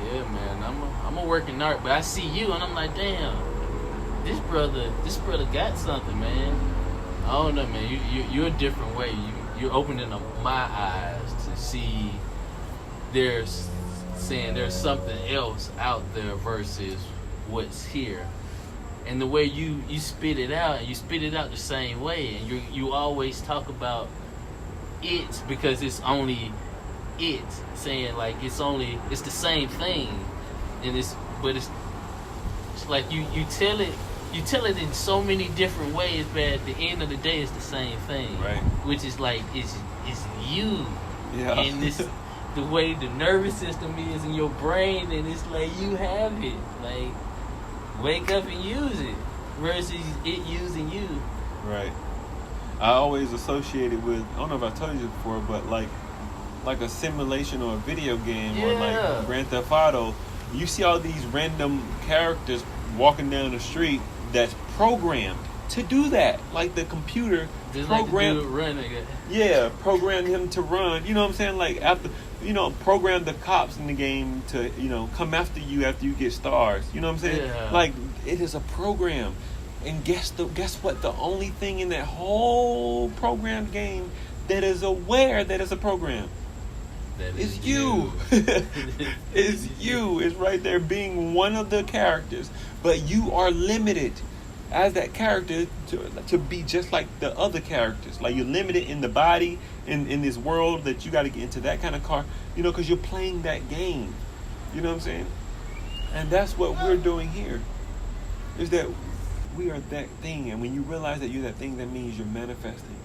Yeah, man. I'm a working art, but I see you and I'm like, damn, this brother got something, man. I don't know, man. You're a different way. You're opening up my eyes to see there's something else out there versus what's here. And the way you spit it out, and you spit it out the same way, and you always talk about it because it's only it, saying like it's the same thing, and it's like you tell it in so many different ways, but at the end of the day, it's the same thing, right? Which is like it's you, yeah, and this the way the nervous system is in your brain, and it's like you have it, like. Wake up and use it versus it using you. Right. I always associate it with, I don't know if I told you before, but like a simulation or a video game or like Grand Theft Auto. You see all these random characters walking down the street that's programmed to do that. Like the computer just programmed. Like the dude running. Yeah, programmed him to run. You know what I'm saying? Like after, program the cops in the game to, come after you get stars. You know what I'm saying? Yeah. Like it is a program. And guess what? The only thing in that whole programmed game that is aware that it's a program is you. It's you. It's right there being one of the characters. But you are limited as that character to be just like the other characters. Like you're limited in the body in this world that you got to get into that kind of car, because you're playing that game. You know what I'm saying? And that's what we're doing here. Is that we are that thing, and when you realize that you're that thing, that means you're manifesting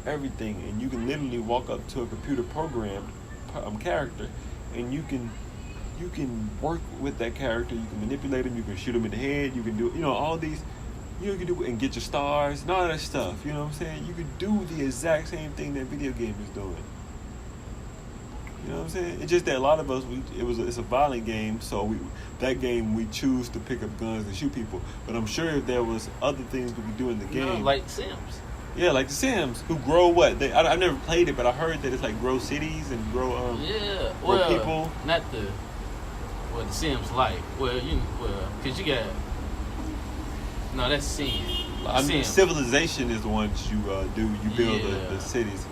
everything, and you can literally walk up to a computer programmed character, and you can work with that character. You can manipulate him. You can shoot him in the head. You can do all these. You can do and get your stars and all that stuff. You know what I'm saying? You could do the exact same thing that video game is doing. You know what I'm saying? It's just that a lot of us, it's a violent game, so we choose to pick up guns and shoot people. But I'm sure if there was other things we could do in the game, like Sims. Yeah, like the Sims, who grow what? I've never played it, but I heard that it's like grow cities and grow grow people. Not the Sims like. Because you got. No, that's Sim. I mean, Civilization is the ones you do. You build the cities.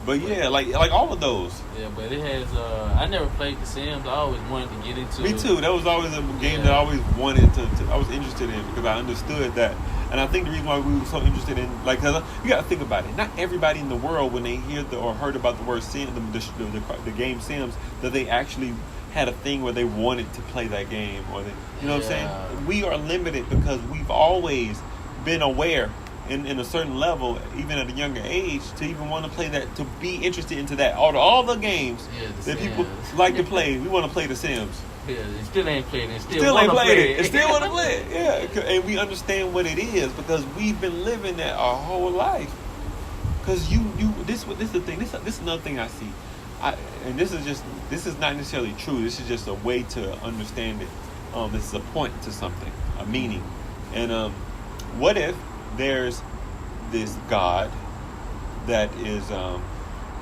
But yeah, like all of those. Yeah, but it has. I never played the Sims. I always wanted to get into it. Me too. That was always a game that I always wanted to. I was interested in because I understood that, and I think the reason why we were so interested in, cause you got to think about it. Not everybody in the world, when they hear or heard about the word Sim, the game Sims, that they actually had a thing where they wanted to play that game, or what I'm saying. We are limited because we've always been aware. In a certain level, even at a younger age, to even want to play that, to be interested into that. All the games that people like to play, we want to play the Sims. Yeah, they still ain't played it. Still ain't played it. And still want to play it. Yeah, and we understand what it is because we've been living that our whole life. Because this is the thing. This is another thing I see. This is not necessarily true. This is just a way to understand it. This is a point to something, a meaning. And what if there's this God that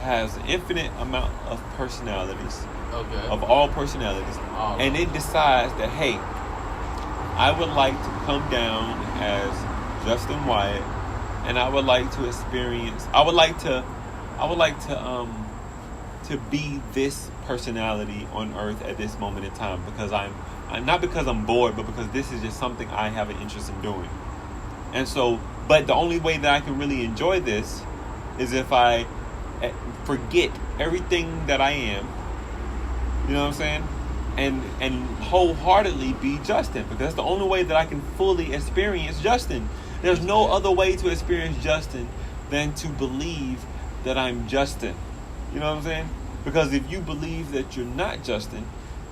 has an infinite amount of personalities, of all personalities, and it decides that, hey, I would like to come down as Justin Wyatt, and I would like to experience. I would like to be this personality on Earth at this moment in time because I'm not because I'm bored, but because this is just something I have an interest in doing. And so, but the only way that I can really enjoy this is if I forget everything that I am, you know what I'm saying? And wholeheartedly be Justin, because that's the only way that I can fully experience Justin. There's no other way to experience Justin than to believe that I'm Justin. You know what I'm saying? Because if you believe that you're not Justin,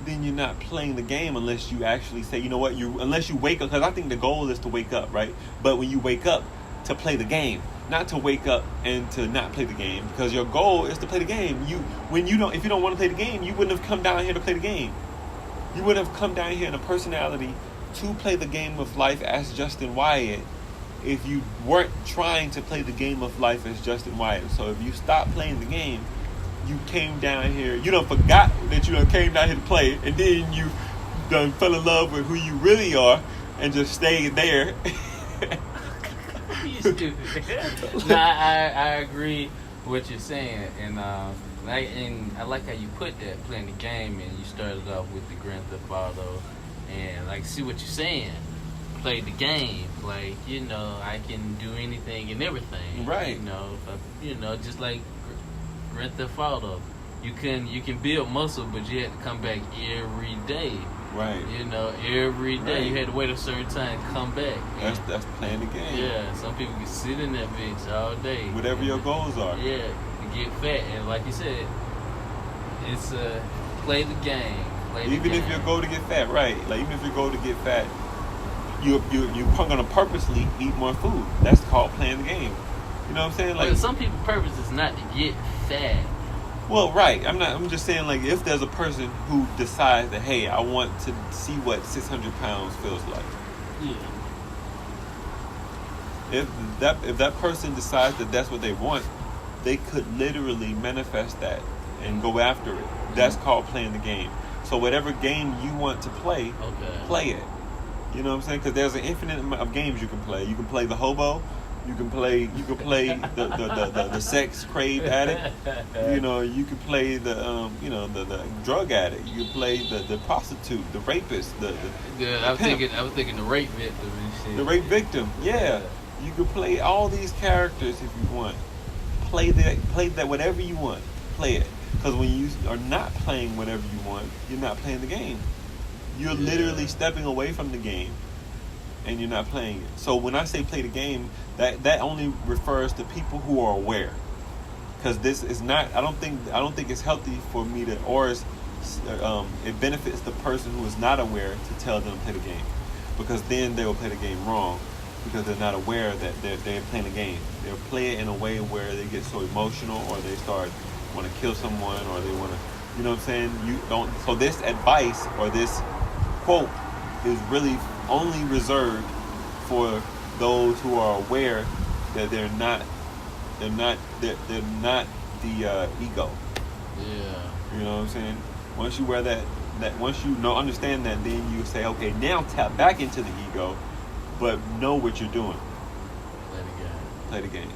then you're not playing the game unless you actually say, you know what, unless you wake up, because I think the goal is to wake up, right? But when you wake up, to play the game, not to wake up and to not play the game, because your goal is to play the game. If you don't want to play the game, you wouldn't have come down here to play the game. You wouldn't have come down here in a personality to play the game of life as Justin Wyatt if you weren't trying to play the game of life as Justin Wyatt. So if you stop playing the game, you came down here, you done forgot that you done came down here to play, and then done fell in love with who you really are and just stayed there. You stupid. Nah, I agree with what you're saying, and I like how you put that, playing the game, and you started off with the Grand Theft Auto, and like, see what you're saying. Play the game, like, you know, I can do anything and everything. Right. You know, just like Grand Theft Auto. You can build muscle, but you had to come back every day. Right. You know, every day. Right. You had to wait a certain time to come back. That's playing the game. Yeah, some people can sit in that bitch all day. Whatever your goals are. Yeah, to get fat. And like you said, it's play the game. Even if your goal to get fat, right? Like, even if your goal to get fat, you're gonna purposely eat more food. That's called playing the game. You know what I'm saying? Like, some people's purpose is not to get fat. Well, right. I'm just saying, like, if there's a person who decides that, hey, I want to see what 600 pounds feels like. Yeah. If that person decides that that's what they want, they could literally manifest that and go after it. That's called playing the game. So whatever game you want to play, play it. You know what I'm saying? Because there's an infinite amount of games you can play. You can play the hobo. You can play the sex craved addict. You know, you can play the drug addict. You can play the prostitute, the rapist, I was thinking the rape victim and shit. The rape victim, yeah. You can play all these characters if you want. Play that whatever you want. Play it. Because when you are not playing whatever you want, you're not playing the game. You're literally stepping away from the game. And you're not playing it. So when I say play the game, that only refers to people who are aware. Because this is not. I don't think it's healthy for me to, or it benefits the person who is not aware to tell them to play the game, because then they will play the game wrong, because they're not aware that they're playing the game. They'll play it in a way where they get so emotional, or they start want to kill someone, or they want to, you know what I'm saying? You don't. So this advice or this quote is really only reserved for those who are aware that they're not the ego. Yeah. You know what I'm saying? Once you wear that once you understand that, then you say, okay, now tap back into the ego, but know what you're doing. Play the game. Play the game.